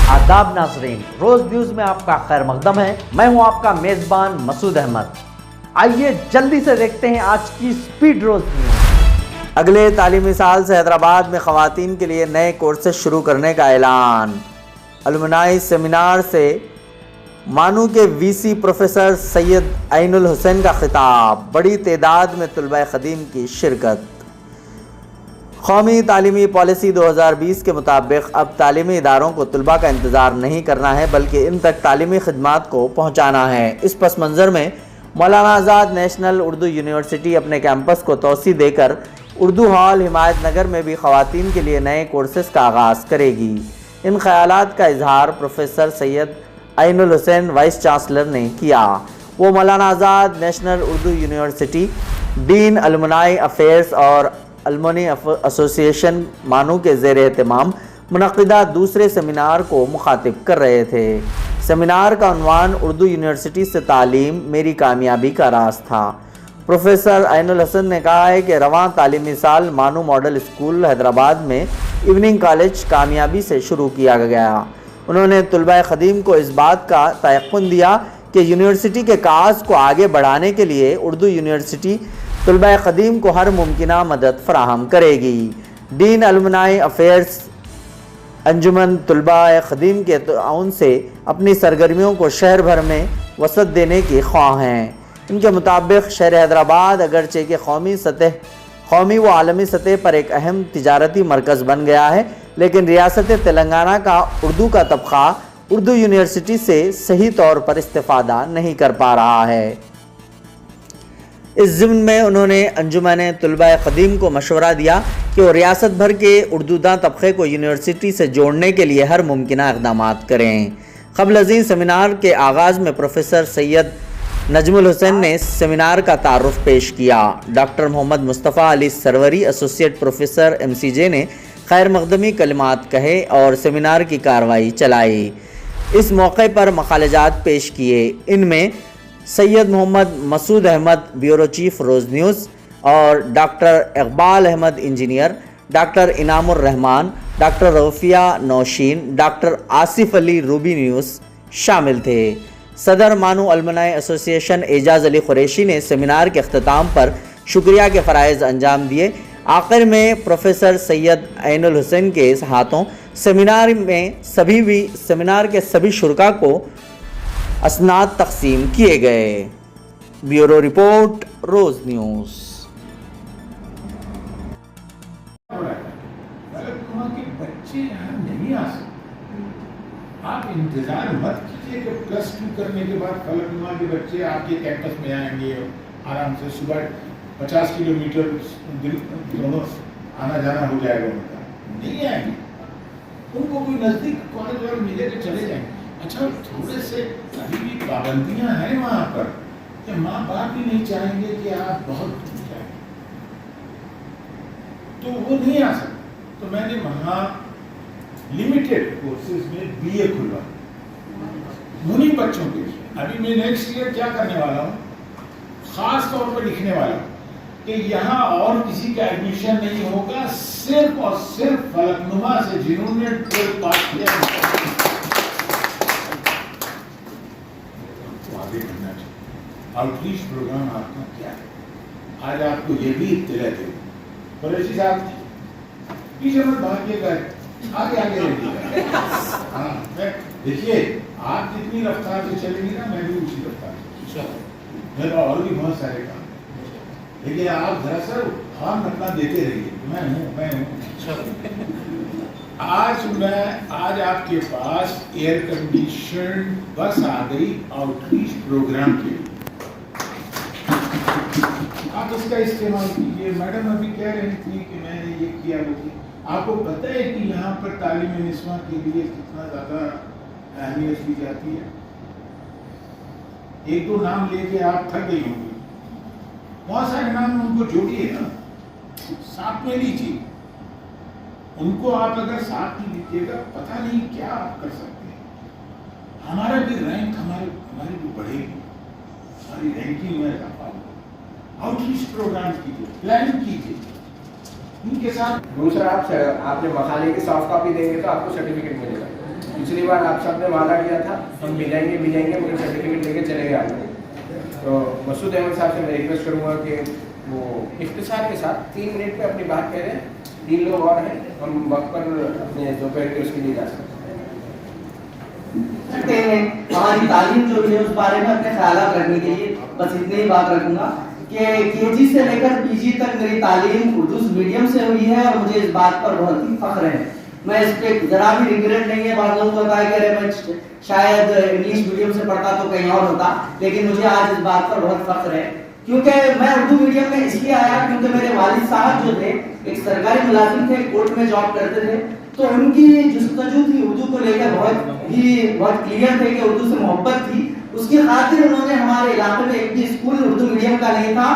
آداب ناظرین، روز نیوز میں آپ کا خیر مقدم ہے۔ میں ہوں آپ کا میزبان مسعود احمد۔ آئیے جلدی سے دیکھتے ہیں آج کی سپیڈ روز نیوز۔ اگلے تعلیمی سال سے حیدرآباد میں خواتین کے لیے نئے کورسز شروع کرنے کا اعلان۔ الومنائی سیمینار سے مانو کے وی سی پروفیسر سید عین الحسین کا خطاب۔ بڑی تعداد میں طلبہ قدیم کی شرکت۔ قومی تعلیمی پالیسی 2020 کے مطابق اب تعلیمی اداروں کو طلباء کا انتظار نہیں کرنا ہے بلکہ ان تک تعلیمی خدمات کو پہنچانا ہے۔ اس پس منظر میں مولانا آزاد نیشنل اردو یونیورسٹی اپنے کیمپس کو توسیع دے کر اردو ہال ہمایت نگر میں بھی خواتین کے لیے نئے کورسز کا آغاز کرے گی۔ ان خیالات کا اظہار پروفیسر سید عین الحسین وائس چانسلر نے کیا۔ وہ مولانا آزاد نیشنل اردو یونیورسٹی، ڈین الومنائی افیئرز اور المنی ایسوسی ایشن مانو کے زیر اہتمام منعقدہ دوسرے سیمینار کو مخاطب کر رہے تھے۔ سیمینار کا عنوان اردو یونیورسٹی سے تعلیم میری کامیابی کا راز تھا۔ پروفیسر عین الحسن نے کہا ہے کہ رواں تعلیمی سال مانو ماڈل اسکول حیدرآباد میں ایوننگ کالج کامیابی سے شروع کیا گیا۔ انہوں نے طلبہ قدیم کو اس بات کا تیقن دیا کہ یونیورسٹی کے کاز کو آگے بڑھانے کے لیے اردو یونیورسٹی طلبہ قدیم کو ہر ممکنہ مدد فراہم کرے گی۔ ڈین الومنائی افیئرز انجمن طلبہ قدیم کے تعاون سے اپنی سرگرمیوں کو شہر بھر میں وسعت دینے کی خواہاں ہیں۔ ان کے مطابق شہر حیدرآباد اگرچہ کہ قومی و عالمی سطح پر ایک اہم تجارتی مرکز بن گیا ہے، لیکن ریاست تلنگانہ کا اردو کا طبقہ اردو یونیورسٹی سے صحیح طور پر استفادہ نہیں کر پا رہا ہے۔ اس ضمن میں انہوں نے انجمن طلبہ قدیم کو مشورہ دیا کہ وہ ریاست بھر کے اردو داں طبقے کو یونیورسٹی سے جوڑنے کے لیے ہر ممکنہ اقدامات کریں۔ قبل ازیں سیمینار کے آغاز میں پروفیسر سید نجم الحسین نے سیمینار کا تعارف پیش کیا۔ ڈاکٹر محمد مصطفیٰ علی سروری ایسوسیٹ پروفیسر MCJ نے خیر مقدمی کلمات کہے اور سیمینار کی کارروائی چلائی۔ اس موقع پر مقالہ جات پیش کیے۔ ان میں سید محمد مسعود احمد بیورو چیف روز نیوز اور doctor Iqbal Ahmed engineer, doctor Inam ur Rahman, doctor Rafia Nausheen, doctor Asif Ali Roobi News شامل تھے۔ صدر مانو الومنائی ایسوسی ایشن اعجاز علی قریشی نے سیمینار کے اختتام پر شکریہ کے فرائض انجام دیے۔ آخر میں پروفیسر سید عین الحسین کے ہاتھوں سیمینار کے سبھی شرکاء کو اسناد تقسیم کیے گئے۔ بیورو رپورٹ روز نیوز۔ بچے یہاں نہیں آ سکتے، آپ انتظار مت کیجیے کہ +2 کرنے کے بعد فلک نما کے بچے آپ کے کیمپس میں آئیں گے آرام سے صبح 50 کلومیٹر دونوں آنا جانا ہو جائے گا ان کا، نہیں آئیں گے۔ ان کو کوئی نزدیک کالج اور ملے تو چلے جائیں گے۔ اچھا تھوڑے سے ابھی بھی پابندیاں ہیں وہاں پر کہ ماں باپ بھی نہیں چاہیں گے کہ آپ بہت دور جائیں، تو وہ نہیں آ سکتے۔ تو میں نے وہاں لمیٹڈ کورسز میں BA کھلوا انہیں بچوں کے لیے۔ ابھی میں نیکسٹ ایئر کیا کرنے والا ہوں، خاص طور پر لکھنے والا ہوں کہ یہاں اور کسی کا ایڈمیشن نہیں ہوگا، صرف اور صرف فلک نما سے جنہوں نے 12 پاس کیا آگے بڑھنا چاہیے۔ آؤٹریچ پروگرام آپ کا کیا ہے؟ آج آپ کو یہ بھی اطلاع دے قریشی صاحب پیچھے مت بھاگیے گا، آگے رہیے گا۔ ہاں دیکھیے آپ جتنی رفتار سے چلیں گی نا، میں بھی اسی رفتار سے، میرا اور بھی بہت سارے کام، لیکن آپ ذرا سا ہارن اپنا دیتے رہیے، میں ہوں۔ آج آپ کے پاس ایئر کنڈیشن بس آ گئی آؤٹریچ پروگرام کے لیے، آپ اس کا استعمال کیجیے۔ میڈم ابھی کہہ رہی تھی کہ میں نے یہ کیا وہ کیا۔ آپ کو پتہ ہے کہ یہاں پر تعلیم نسواں کے لیے کتنا زیادہ اہمیت دی جاتی ہے؟ 1-2 نام لے کے آپ تھک گئی ہوں گی، بہت سارے نام ان کو جوڑیے نا، ساتھ میں لیجیے ان کو۔ آپ اگر ساتھ میں لیجیے گا پتہ نہیں کیا آپ کر سکتے ہیں۔ ہمارا بھی رینک ہماری بھی بڑھے گی، ہماری رینکنگ میں اضافہ ہوگا۔ آؤٹریچ پروگرام کیجیے، پلاننگ کیجیے ان کے ساتھ۔ دوسرا آپ نے مقالے کی سافٹ کاپی دیں گے تو آپ کو سرٹیفکیٹ ملے گا۔ पिछली बार आप सबने वादा किया था हम मिलेंगे मगर सर्टिफिकेट लेके चले गए आप। तो मसूद अहमद साहब से मैं रिक्वेस्ट करूँगा कि वो इख्तिसार के साथ 3 मिनट में अपनी बात कह रहे हैं। 3 लोग और हैं, हम वक्त पर अपने दोपहर के उसके लिए जा सकते हैं। हमारी तालीम जो है उस बारे में अपने ख्यालात रखने के लिए बस इतनी ही बात रखूंगा कि केजी से लेकर पीजी तक मेरी तालीम उर्दू मीडियम से हुई है और मुझे इस बात पर बहुत ही फख्र है। मैं इस पे जरा भी रिग्रेट नहीं है। बाद लोगों को बताया कि अरे मैं शायद इंग्लिश मीडियम से पढ़ता तो कहीं और होता, लेकिन मुझे आज इस बात पर बहुत फख्र है क्योंकि मैं उर्दू मीडियम में इसलिए आया क्योंकि मेरे वालिद साहब जो थे एक सरकारी मुलाजिम थे, कोर्ट में जॉब करते थे, तो उनकी जुस्तजू थी उर्दू को लेकर बहुत क्लियर थे कि उर्दू से मोहब्बत थी। उसकी खातिर उन्होंने हमारे इलाके में एक भी स्कूल उर्दू मीडियम का नहीं था,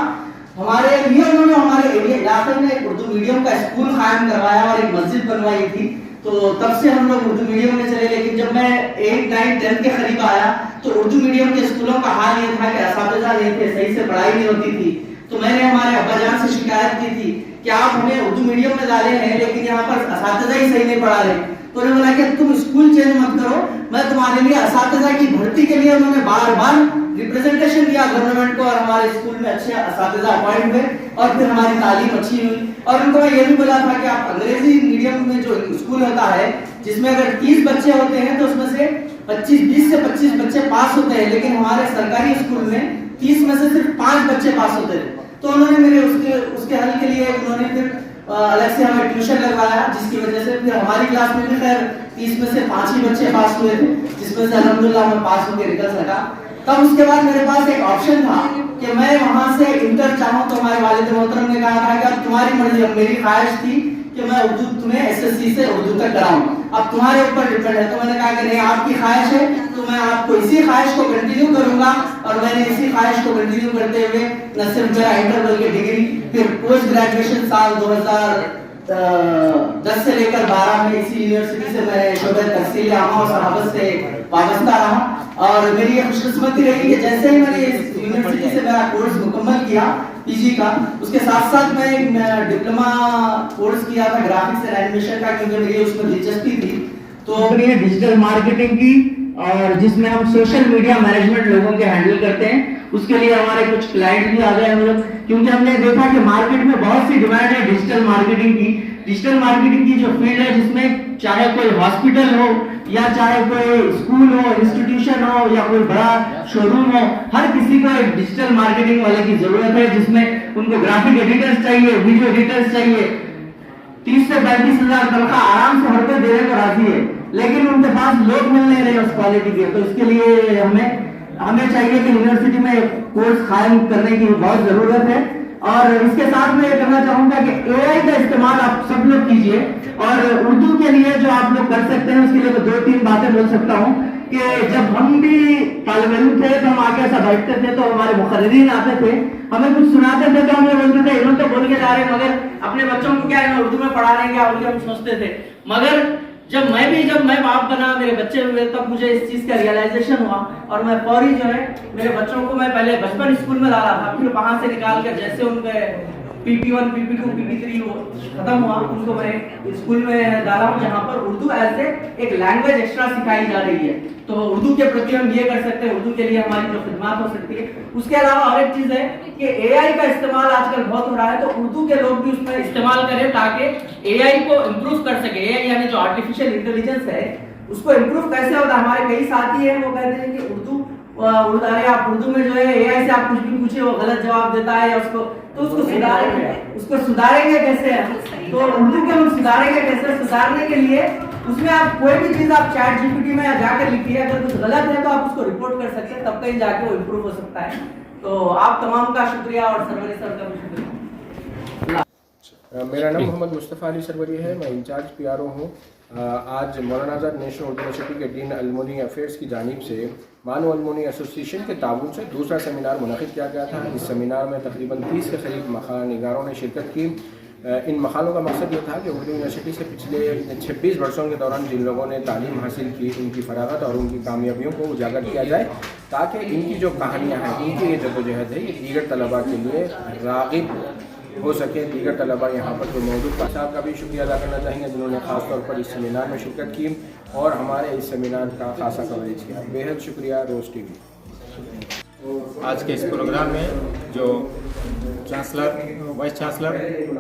हमारे लिए उन्होंने हमारे इलाके में एक उर्दू मीडियम का स्कूल कायम करवाया और एक मस्जिद बनवाई थी। तो तब से हम लोग उर्दू मीडियम में चले। लेकिन जब मैं 8, 9, 10 के करीब आया तो उर्दू मीडियम के स्कूलों का हाल ये था कि असातिज़ा नहीं थे, सही से पढ़ाई नहीं होती थी। तो मैंने हमारे अब्बा जान से शिकायत की थी कि आप हमें उर्दू मीडियम में डाले हैं लेकिन यहाँ पर असातिज़ा ही सही नहीं पढ़ा रहे। तो उन्होंने बोला कि तुम स्कूल चेंज मत करो, मैं तुम्हारे लिए असातिज़ा की भर्ती के लिए उन्होंने बार-बार रिप्रेजेंटेशन दिया गवर्नमेंट को और हमारे स्कूल में अच्छे असातिज़ा अपॉइंट हुए और फिर हमारी तालीम अच्छी हुई। और उनको मैं ये भी बोला था कि आप अंग्रेजी मीडियम में जो स्कूल होता है जिसमें अगर 30 बच्चे होते हैं तो उसमें से 20 से 25 बच्चे पास होते हैं, लेकिन हमारे सरकारी स्कूल में 30 में से सिर्फ 5 बच्चे पास होते थे। तो उन्होंने मेरे उसके हल के लिए उन्होंने फिर अलग से हमें ट्यूशन लगवाया, जिसकी वजह से फिर हमारी क्लास में भी खैर 30 में से 5 ही बच्चे पास हुए थे, जिसमें से अल्हम्दुलिल्लाह मैं पास होकर निकल सका। तब उसके बाद मेरे पास एक ऑप्शन था कि मैं वहां से इंटर चाहूं, तो हमारे वालिद मोहतरम ने कहा था कि अब तुम्हारी मर्जी। अब मेरी ख्वाहिश थी कि मैं उर्दू तुम्हें एसएससी से उर्दू तक कराऊं, अब तुम्हारे ऊपर डिपेंड है। तो मैंने कहा कि नहीं, आपकी ख्वाहिश है तो मैं आपको इसी ख्वाहिश को कंटिन्यू करूंगा। और मैंने इसी ख्वाहिश को कंटिन्यू करते हुए न सिर्फ मेरा इंटर बल्कि डिग्री, फिर पोस्ट ग्रेजुएशन साल 2010 से लेकर 12 में इसी यूनिवर्सिटी से मैं शोबे तहसील आमा और सहाबत से वाबस्ता रहा। और मेरी ये खुशकिस्मती रही कि जैसे ही मैंने इस यूनिवर्सिटी से मेरा कोर्स मुकम्मल किया पीजी का, उसके साथ साथ मैं एक डिप्लोमा कोर्स किया था ग्राफिक्स एंड एनिमेशन का, क्योंकि मेरी उसमें दिलचस्पी थी। तो ये डिजिटल मार्केटिंग की और जिसमें हम सोशल मीडिया मैनेजमेंट लोगों के हैंडल करते हैं, उसके लिए हमारे कुछ क्लाइंट भी आ गए हम लोग, क्योंकि हमने देखा कि मार्केट में बहुत सी डिमांड है डिजिटल मार्केटिंग की। डिजिटल मार्केटिंग की जो फील्ड है जिसमें चाहे कोई हॉस्पिटल हो या चाहे कोई स्कूल हो, इंस्टीट्यूशन हो या कोई बड़ा शोरूम हो, हर किसी को एक डिजिटल मार्केटिंग वाले की जरूरत है, जिसमें उनको ग्राफिक एडिटर्स चाहिए, वीडियो एडिटर्स चाहिए। 30 से 35 हजार तनख्वाह आराम से हर कोई देने को राजी है, लेकिन उनके पास लोग मिल नहीं रहे उस क्वालिटी के। तो इसके लिए हमें चाहिए कि यूनिवर्सिटी में कोर्स कायम करने की बहुत जरूरत है। और इसके साथ में ये करना चाहूंगा कि एआई का इस्तेमाल आप सब लोग कीजिए। और उर्दू के लिए जो आप लोग कर सकते हैं उसके लिए मैं 2-3 बातें बोल सकता हूँ कि जब हम भी तालिब इल्म थे तो हम आके ऐसा बैठते थे तो हमारे मुखर्रिरीन आते थे, हमें कुछ सुनाते थे तो हम ये बोलते थे इन्होंने तो बोल के जा रहे हैं, मगर अपने बच्चों को क्या है उर्दू में पढ़ा रहे हैं क्या, उनके हम सोचते थे। मगर जब मैं बाप बना, मेरे बच्चे हुए, तब मुझे इस चीज का रियलाइजेशन हुआ और मैं फौरी जो है मेरे बच्चों को मैं पहले बचपन स्कूल में डाला था, फिर वहां से निकाल कर जैसे उनके PP1, PP2, PP3 खत्म हुआ, उनको मैं स्कूल में डाला हूँ जहाँ पर उर्दू ऐसे एक लैंग्वेज एक्स्ट्रा सिखाई जा रही है। तो उर्दू के प्रति हम ये कर सकते हैं, उर्दू के लिए हमारी जो खिदमत हो सकती है। उसके अलावा और एक चीज है कि एआई का इस्तेमाल आजकल बहुत हो रहा है, तो उर्दू के लोग भी उसमें इस्तेमाल करें ताकि एआई को इम्प्रूव कर सके। एआई यानी जो आर्टिफिशियल इंटेलिजेंस है उसको इम्प्रूव कैसे होता है। हमारे कई साथी हैं वो कहते हैं कि आप उर्दू में जो है एआई से आप कुछ भी पूछे वो गलत जवाब देता है, या उसको सुधारेंगे कैसे। तो उर्दू के हम सुधारेंगे कैसे, सुधारने के लिए उसमें आप कोई भी चीज आप चैट जीपीटी में जाकर लिखिए, अगर कुछ गलत है तो आप उसको रिपोर्ट कर सकते हैं, तब कहीं जाके वो इम्प्रूव हो सकता है। तो आप तमाम का शुक्रिया और सरवरी सर का भी शुक्रिया। मेरा नाम मोहम्मद मुस्तफ़ा अली सरवरी है, मैं इंचार्ज PRO हूँ। आज मौलाना आज़ाद नेशनल उर्दू यूनिवर्सिटी के डीन अलमुनी अफेयर्स की जानिब से मानो अलमुनी एसोसिएशन के ताउन से दूसरा सेमिनार मुनक़िद किया गया था। इस सेमिनार में तकरीबन 30 के करीब मखाना निगारों ने शिरकत की। इन मखानों का मकसद ये था कि उर्दू यूनिवर्सिटी से पिछले 26 वर्षों के दौरान जिन लोगों ने तालीम हासिल की, उनकी फरागत और उनकी कामयाबियों को उजागर किया जाए, ताकि इनकी जो कहानियाँ हैं, इनकी ये जदोजहद है, ये दीगर तलबा के लिए राग़िब हो सके दीगर तलबा यहाँ पर जो मौजूद था। साहब का भी शुक्रिया अदा करना चाहेंगे जिन्होंने ख़ास तौर पर इस सेमिनार में शिरकत की और हमारे इस सेमिनार का खासा कवरेज किया। बेहद शुक्रिया रोज़ टीवी। आज के इस प्रोग्राम में जो vice chancellor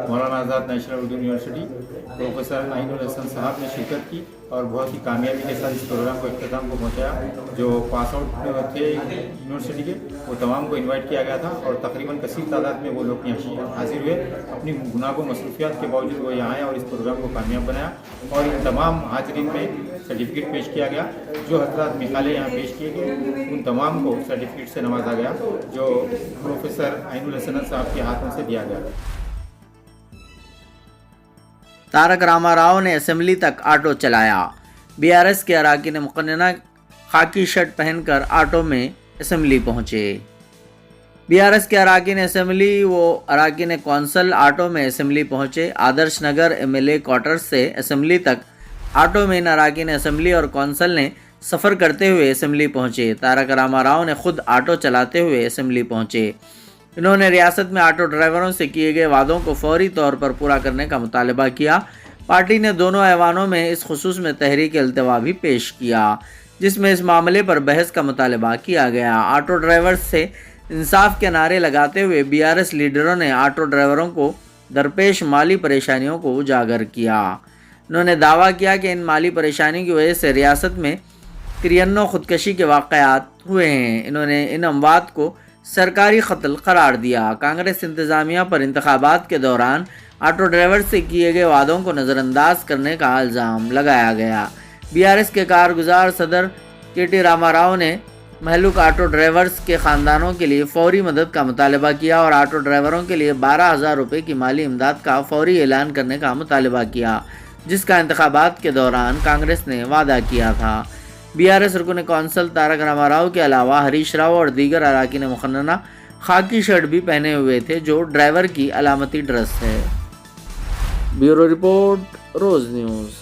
Maulana Azad national Urdu university professor Ainul Hasan Sahab ने शिरकत की और बहुत ही कामयाबी के साथ इस प्रोग्राम को इख्तिताम को पहुंचाया। जो पास आउट थे यूनिवर्सिटी के वो तमाम को इनवाइट किया गया था और तकरीबन कसीर तादाद में वो लोग यहाँ हाजिर हुए। अपनी गुनाह मसरूफियात के बावजूद वो यहाँ आए और इस प्रोग्राम को कामयाब बनाया और इन तमाम हाजिरीन में सर्टिफिकेट पेश किया गया। जो हज़रात मिसालें यहाँ पेश किए गए उन तमाम को सर्टिफिकेट से नवाजा गया जो प्रोफेसर आइनुल हसन साहब के हाथों से दिया गया। तारक रामाराव ने असेंबली तक ऑटो चलाया। बीआरएस के अराकीन मुक़न्नना खाकी शर्ट पहनकर ऑटो में असेंबली पहुंचे। बीआरएस के अराकीन असेंबली व अराकीन कौंसल ऑटो में असेंबली पहुंचे। आदर्श नगर एमएलए क्वार्टर्स से असेंबली तक ऑटो में इन अराकीन असेंबली और कौंसल ने सफ़र करते हुए असेंबली पहुंचे। तारक रामाराव ने खुद ऑटो चलाते हुए असेंबली पहुंचे। इन्होंने रियासत में ऑटो ड्राइवरों से किए गए वादों को फौरी तौर पर पूरा करने का मुतालबा किया। पार्टी ने दोनों ऐवानों में इस खुसूस में तहरीक अल्तवा भी पेश किया जिसमें इस मामले पर बहस का मुतालबा किया गया। ऑटो ड्राइवर्स से इंसाफ के नारे लगाते हुए बीआरएस लीडरों ने ऑटो ड्राइवरों को दरपेश माली परेशानियों को उजागर किया। उन्होंने दावा किया कि इन माली परेशानियों की वजह से रियासत में 93 खुदकशी के वाक़यात हुए हैं। इन्होंने इन अमवात को सरकारी कत्ल करार दिया। कांग्रेस इंतज़ामिया पर इंतखाबात के दौरान ऑटो ड्राइवर से किए गए वादों को नज़रअंदाज करने का इल्ज़ाम लगाया गया। बीआरएस के कारगुजार सदर के.टी. रामाराव ने महलूक ऑटो ड्राइवर्स के ख़ानदानों के लिए फौरी मदद का मुतालबा किया और ऑटो ड्राइवरों के लिए 12,000 रुपये की माली इमदाद का फौरी ऐलान करने का मुतालबा किया जिसका इंतखाबात के दौरान कांग्रेस ने वादा किया था। बीआरएस रुकन कौंसल तारक रामाराव के अलावा हरीश राव और दीगर अराकीन मुक़न्नना खाकी शर्ट भी पहने हुए थे जो ड्राइवर की अलामती ड्रेस है। ब्यूरो रिपोर्ट, रोज़ न्यूज़।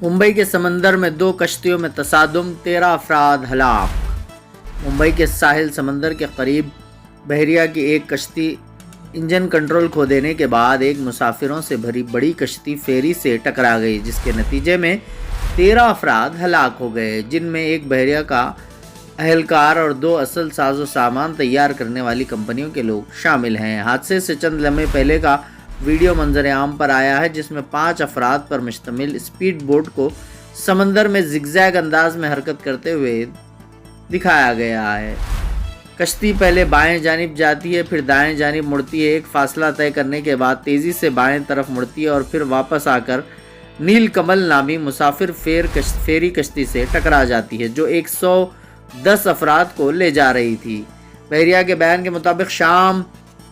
मुंबई के समंदर में 2 कश्तियों में तसादुम, 13 अफराद हलाक। मुंबई के साहिल समंदर के करीब बहरिया की एक कश्ती इंजन कंट्रोल खो देने के बाद एक मुसाफिरों से भरी बड़ी कश्ती फेरी से टकरा गई जिसके नतीजे में 13 अफराद हलाक हो गए जिनमें एक बहरिया का अहलकार और 2 असल साजो सामान तैयार करने वाली कंपनियों के लोग शामिल हैं। हादसे से चंद लम्हे पहले का वीडियो मंजर आम पर आया है जिसमें 5 अफराद पर मुश्तमिल स्पीड बोट को समंदर में जिगजैग अंदाज में हरकत करते हुए दिखाया गया है। कश्ती पहले बाएं जानिब जाती है फिर दाएं जानिब मुड़ती है। एक फासला तय करने के बाद तेज़ी से बाएं तरफ मुड़ती है और फिर वापस आकर नील कमल नामी मुसाफिर फेरी कश्ती से टकरा जाती है जो 110 अफराद को ले जा रही थी। बहरिया के बयान के मुताबिक शाम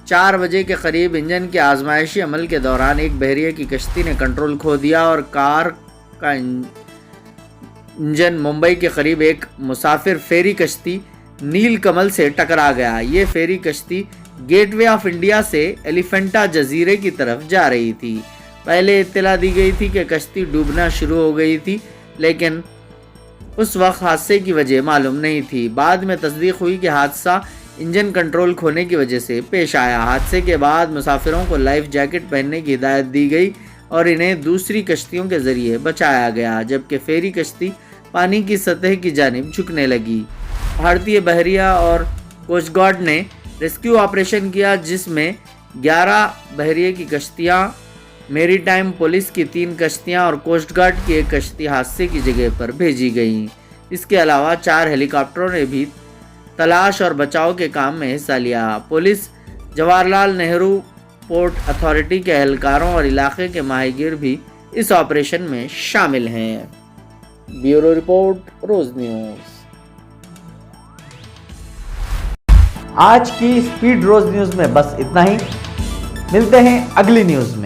4 बजे के करीब इंजन के आजमाइशी अमल के दौरान एक बहरिया की कश्ती ने कंट्रोल खो दिया और कार का इंजन मुंबई के करीब एक मुसाफिर फेरी कश्ती नील कमल से टकरा गया। ये फेरी कश्ती गेटवे ऑफ इंडिया से एलिफेंटा जजीरे की तरफ जा रही थी। पहले इत्तला दी गई थी कि कश्ती डूबना शुरू हो गई थी लेकिन उस वक्त हादसे की वजह मालूम नहीं थी। बाद में तस्दीक हुई कि हादसा इंजन कंट्रोल खोने की वजह से पेश आया। हादसे के बाद मुसाफिरों को लाइफ जैकेट पहनने की हिदायत दी गई और इन्हें दूसरी कश्तियों के ज़रिए बचाया गया जबकि फेरी कश्ती पानी की सतह की जानिब झुकने लगी। भारतीय बहरिया और कोस्ट गार्ड ने रेस्क्यू ऑपरेशन किया जिसमें 11 बहरिए की कश्तियाँ, मेरीटाइम पुलिस की 3 कश्तियाँ और कोस्ट गार्ड की 1 कश्ती हादसे की जगह पर भेजी गईं। इसके अलावा 4 हेलीकॉप्टरों ने भी तलाश और बचाव के काम में हिस्सा लिया। Police, Jawaharlal Nehru port authority के एहलकारों और इलाके के माहिगीर भी इस ऑपरेशन में शामिल हैं। ब्यूरो रिपोर्ट, रोज़ न्यूज़। आज की स्पीड रोज़ न्यूज़ में बस इतना ही। मिलते हैं अगली न्यूज़ में।